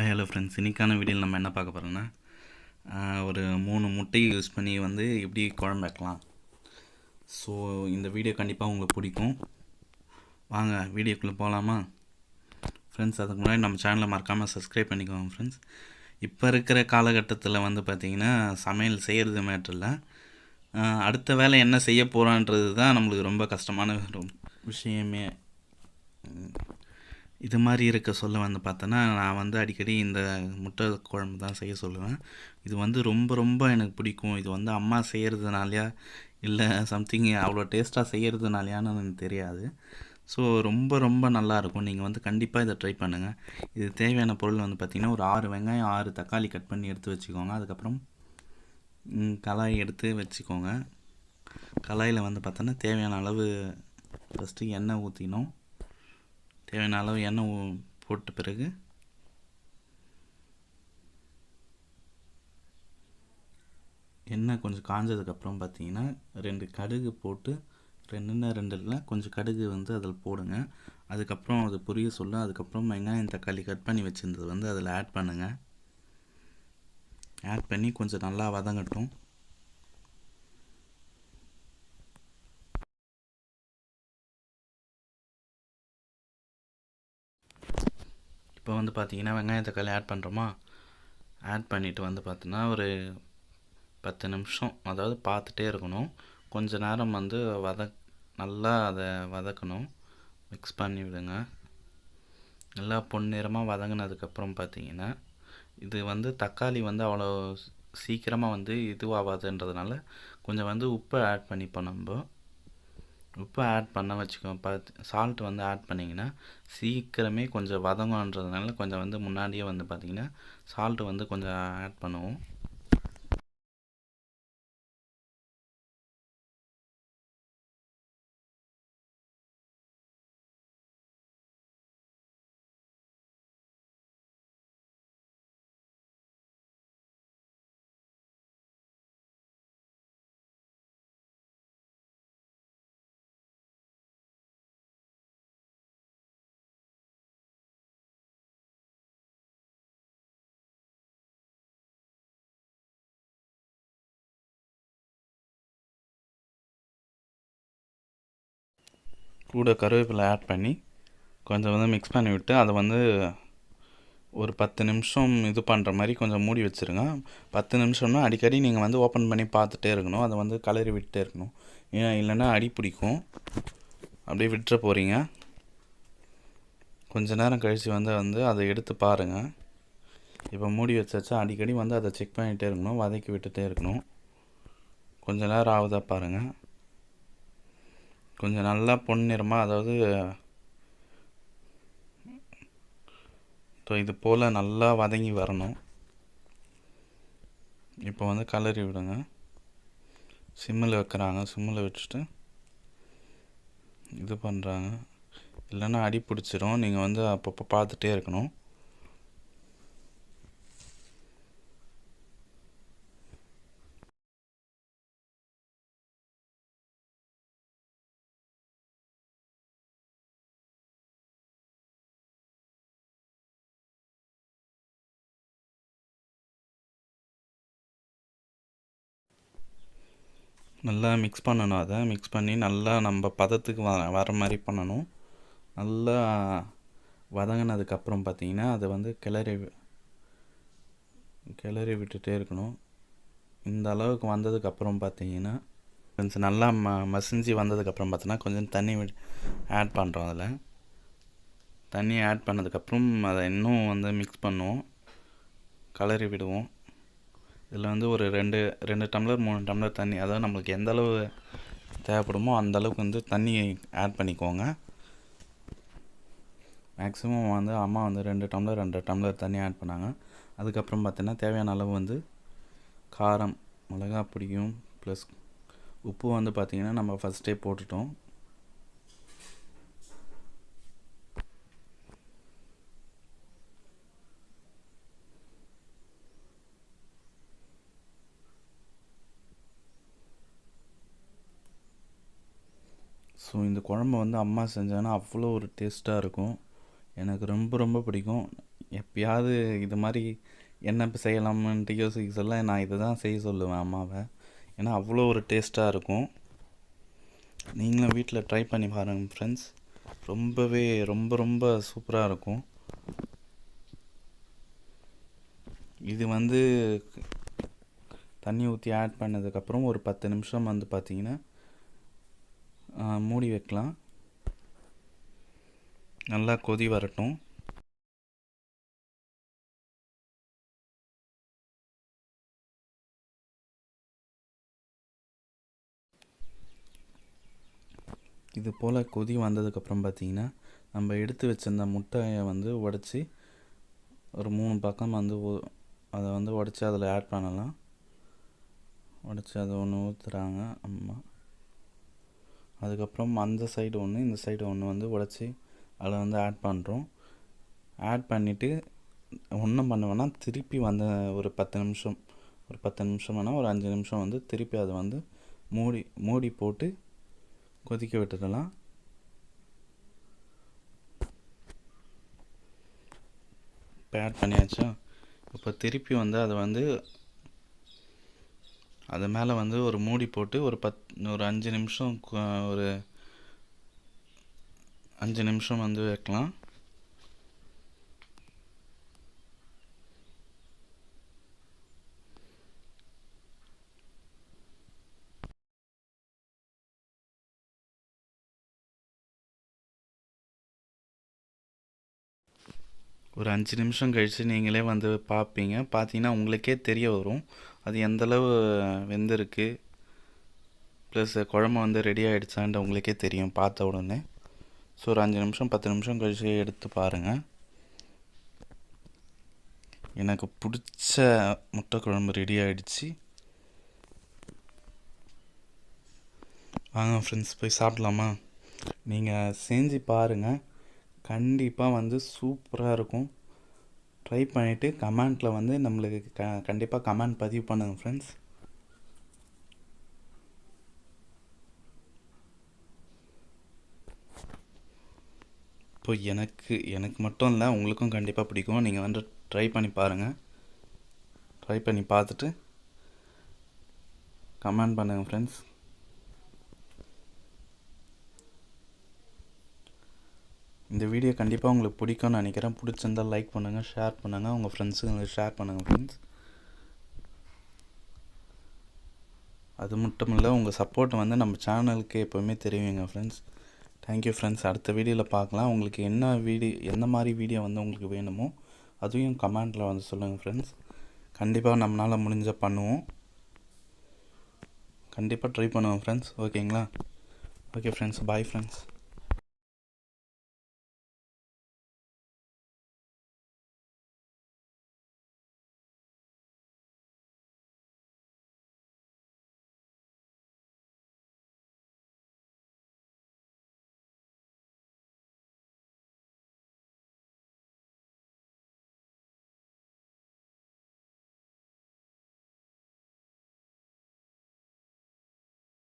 Hello friends, இன்றைக்கான வீடியோவில் நம்ம என்ன பார்க்க போகிறோன்னா ஒரு 3 முட்டையை யூஸ் பண்ணி வந்து எப்படி குழம்பு வைக்கலாம். ஸோ இந்த வீடியோ கண்டிப்பாக உங்களுக்கு பிடிக்கும். வாங்க வீடியோக்குள்ளே போகலாமா ஃப்ரெண்ட்ஸ்? அதுக்கு முன்னாடி நம்ம சேனலை மறக்காமல் சப்ஸ்கிரைப் பண்ணிக்கோங்க ஃப்ரெண்ட்ஸ். இப்போ இருக்கிற காலகட்டத்தில் வந்து பார்த்திங்கன்னா சமையல் செய்கிறது மேட்ரு இல்லை, அடுத்த வேலை என்ன செய்ய போகிறான்றது தான் நம்மளுக்கு ரொம்ப கஷ்டமான விஷயமே. இது மாதிரி இருக்க சொல்ல வந்து பார்த்தோன்னா, நான் வந்து அடிக்கடி இந்த முட்டை குழம்பு தான் செய்ய சொல்லுவேன். இது வந்து ரொம்ப ரொம்ப எனக்கு பிடிக்கும். இது வந்து அம்மா செய்கிறதுனாலையா இல்லை சம்திங் அவ்வளோ டேஸ்ட்டாக செய்கிறதுனாலையான்னு எனக்கு தெரியாது. ஸோ ரொம்ப ரொம்ப நல்லாயிருக்கும். நீங்கள் வந்து கண்டிப்பாக இதை ட்ரை பண்ணுங்கள். இது தேவையான பொருள் வந்து பார்த்திங்கன்னா, ஒரு 6 வெங்காயம் 6 தக்காளி கட் பண்ணி எடுத்து வச்சுக்கோங்க. அதுக்கப்புறம் கடாய் எடுத்து வச்சுக்கோங்க. கடாயில் வந்து பார்த்தோன்னா தேவையான அளவு ஃபஸ்ட்டு எண்ணெய் ஊற்றினோம். தேவையான அளவு எண்ணெய் போட்ட பிறகு எண்ணெய் கொஞ்சம் காஞ்சதுக்கப்புறம் பார்த்தீங்கன்னா 2 கடுகு போட்டு, 2 இல்லை கொஞ்சம் கடுகு வந்து அதில் போடுங்க. அதுக்கப்புறம் அது பொரிய சொல்ல, அதுக்கப்புறம் வெங்காயம் தக்காளி கட் பண்ணி வச்சுருந்தது வந்து அதில் ஆட் பண்ணுங்கள். ஆட் பண்ணி கொஞ்சம் நல்லா வதங்கட்டும். இப்போ வந்து பார்த்தீங்கன்னா வெங்காயம் தக்காளி ஆட் பண்ணுறோமா, ஆட் பண்ணிவிட்டு வந்து பார்த்தோன்னா ஒரு 10 நிமிஷம் அதாவது பார்த்துட்டே இருக்கணும். கொஞ்ச நேரம் வந்து நல்லா அதை வதக்கணும். மிக்ஸ் பண்ணி விடுங்க. நல்லா பொன்னிறமாக வதங்கினதுக்கப்புறம் பார்த்தீங்கன்னா, இது வந்து தக்காளி வந்து அவ்வளோ சீக்கிரமாக வந்து இதுவாகாதுன்றதுனால கொஞ்சம் வந்து உப்பை ஆட் பண்ணிப்போம். நம்ம உப்பை ஆட் பண்ண வச்சுக்கோங்க. சால்ட் வந்து ஆட் பண்ணிங்கன்னா சீக்கிரமே கொஞ்சம் வதங்கன்றதுனால கொஞ்சம் வந்து முன்னாடியே வந்து பார்த்திங்கன்னா சால்ட்டு வந்து கொஞ்சம் ஆட் பண்ணுவோம். கூட கருவேப்பிலை ஆட் பண்ணி கொஞ்சம் வந்து மிக்ஸ் பண்ணி விட்டு அதை வந்து ஒரு 10 நிமிஷம் இது பண்ணுற மாதிரி கொஞ்சம் மூடி வச்சுருங்க. 10 நிமிஷம்னா அடிக்கடி நீங்கள் வந்து ஓப்பன் பண்ணி பார்த்துட்டே இருக்கணும். அதை வந்து கலரி விட்டுட்டே இருக்கணும். ஏன் இல்லைன்னா அடி பிடிக்கும். அப்படியே விட்டுற போகிறீங்க. கொஞ்ச நேரம் கழித்து வந்து அதை எடுத்து பாருங்கள். இப்போ மூடி வச்சாச்சா, அடிக்கடி வந்து அதை செக் பண்ணிகிட்டே இருக்கணும், வதக்கி விட்டுட்டே இருக்கணும். கொஞ்சம் நேரம் ஆகுதா பாருங்கள். கொஞ்சம் நல்லா பொன்னிறமாக, அதாவது இது போல் நல்லா வதங்கி வரணும். இப்போ வந்து கலரி விடுங்க. சிம்மில் வைக்கிறாங்க, சிம்மில் வச்சுட்டு இது பண்ணுறாங்க. இல்லைன்னா அடி பிடிச்சிரும். நீங்கள் வந்து அப்பப்போ பார்த்துட்டே இருக்கணும். நல்லா மிக்ஸ் பண்ணணும். அதை மிக்ஸ் பண்ணி நல்லா நம்ம பதத்துக்கு வர மாதிரி பண்ணணும். நல்லா வதங்கினதுக்கப்புறம் பார்த்திங்கன்னா அதை வந்து கிளறி விட்டுட்டே இருக்கணும். இந்த அளவுக்கு வந்ததுக்கப்புறம் பார்த்திங்கன்னா கொஞ்சம் நல்லா மசிஞ்சு வந்ததுக்கப்புறம் பார்த்தோன்னா கொஞ்சம் தண்ணி ஆட் பண்ணுறோம். அதில் தண்ணி ஆட் பண்ணதுக்கப்புறம் அதை இன்னும் வந்து மிக்ஸ் பண்ணுவோம், கலரி விடுவோம். இதில் வந்து ஒரு 2 டம்ளர் 3 டம்ளர் தண்ணி, அதாவது நம்மளுக்கு எந்த அளவு தேவைப்படுமோ அந்த அளவுக்கு வந்து தண்ணி ஆட் பண்ணிக்கோங்க. மேக்ஸிமம் வந்து அம்மா வந்து 2 டம்ளர் தண்ணி ஆட் பண்ணாங்க. அதுக்கப்புறம் பார்த்தீங்கன்னா தேவையான அளவு வந்து காரம், மிளகா பிடிக்கும், ப்ளஸ் உப்பு வந்து பார்த்திங்கன்னா நம்ம ஃபஸ்ட்டே போட்டுட்டோம். ஸோ இந்த குழம்பு வந்து அம்மா செஞ்சாங்கன்னா அவ்வளோ ஒரு டேஸ்ட்டாக இருக்கும். எனக்கு ரொம்ப ரொம்ப பிடிக்கும். எப்பயாவது இது மாதிரி என்ன இப்போ செய்யலாம்ன்ட்டு யோசிக்க சொல்ல நான் இதை தான் செய்ய சொல்லுவேன் அம்மாவை. ஏன்னா அவ்வளோ ஒரு டேஸ்ட்டாக இருக்கும். நீங்களும் வீட்டில் ட்ரை பண்ணி பாருங்கள் ஃப்ரெண்ட்ஸ். ரொம்பவே ரொம்ப ரொம்ப சூப்பராக இருக்கும். இது வந்து தண்ணி ஊற்றி ஆட் பண்ணதுக்கப்புறம் ஒரு 10 நிமிஷம் வந்து பார்த்திங்கன்னா மூடி வைக்கலாம். நல்லா கொதி வரட்டும். இது போல் கொதி வந்ததுக்கப்புறம் பார்த்திங்கன்னா நம்ம எடுத்து வச்சிருந்த முட்டையை வந்து உடச்சி ஒரு 3 பக்கம் வந்து அதை வந்து உடச்சி அதில் ஆட் பண்ணலாம். உடச்சி அதை ஒன்று ஊற்றுறாங்க அம்மா. அதுக்கப்புறம் அந்த சைடு ஒன்று இந்த சைடு ஒன்று வந்து உடச்சி அதில் வந்து ஆட் பண்ணுறோம். ஆட் பண்ணிவிட்டு ஒன்றும் பண்ணுவேன்னா திருப்பி வந்த ஒரு 10 நிமிஷம் வேணால் ஒரு 5 நிமிஷம் வந்து திருப்பி அதை வந்து மூடி போட்டு கொதிக்க விட்டுடலாம். இப்போ ஆட் பண்ணியாச்சா. இப்போ திருப்பி வந்து அதை வந்து அது மேலே வந்து ஒரு மூடி போட்டு ஒரு 5 நிமிஷம் ஒரு 5 நிமிஷம் வந்து வைக்கலாம். ஒரு 5 நிமிஷம் கழித்து நீங்களே வந்து பார்ப்பீங்க. பார்த்தீங்கன்னா உங்களுக்கே தெரிய வரும் அது எந்தளவு வெந்திருக்கு, ப்ளஸ் குழம்பு வந்து ரெடி ஆகிடுச்சான்ட்டு உங்களுக்கே தெரியும் பார்த்த உடனே. ஸோ ஒரு 5 நிமிஷம் 10 நிமிஷம் கழித்து எடுத்து பாருங்கள். எனக்கு பிடிச்ச முட்டை குழம்பு ரெடி ஆகிடுச்சு. வாங்க ஃப்ரெண்ட்ஸ் போய் சாப்பிட்லாமா? நீங்கள் செஞ்சு பாருங்கள், கண்டிப்பாக வந்து சூப்பராக இருக்கும். ட்ரை பண்ணிவிட்டு கமெண்ட்டில் வந்து நம்மளுக்கு கண்டிப்பாக கமெண்ட் பதிவு பண்ணுங்கள் ஃப்ரெண்ட்ஸ். இப்போ எனக்கு மட்டும் இல்லை, உங்களுக்கும் கண்டிப்பாக பிடிக்கும். நீங்கள் வந்து ட்ரை பண்ணி பாருங்கள். ட்ரை பண்ணி பார்த்துட்டு கமெண்ட் பண்ணுங்கள் ஃப்ரெண்ட்ஸ். இந்த வீடியோ கண்டிப்பாக உங்களுக்கு பிடிக்கும்னு நினைக்கிறேன். பிடிச்சிருந்தால் லைக் பண்ணுங்கள், ஷேர் பண்ணுங்கள், உங்கள் ஃப்ரெண்ட்ஸுங்களுக்கு ஷேர் பண்ணுங்கள் ஃப்ரெண்ட்ஸ். அது மட்டும் இல்லை, உங்கள் சப்போர்ட் வந்து நம்ம சேனலுக்கு எப்போவுமே தெரிவிங்க ஃப்ரெண்ட்ஸ். Thank you friends. அடுத்த வீடியோவில் பார்க்கலாம். உங்களுக்கு என்ன மாதிரி வீடியோ வந்து உங்களுக்கு வேணுமோ அதையும் கமெண்ட்டில் வந்து சொல்லுங்கள் ஃப்ரெண்ட்ஸ். கண்டிப்பாக நம்மளால் முடிஞ்ச பண்ணுவோம். கண்டிப்பாக ட்ரை பண்ணுவோம் ஃப்ரெண்ட்ஸ். ஓகேங்களா? Okay friends, bye friends.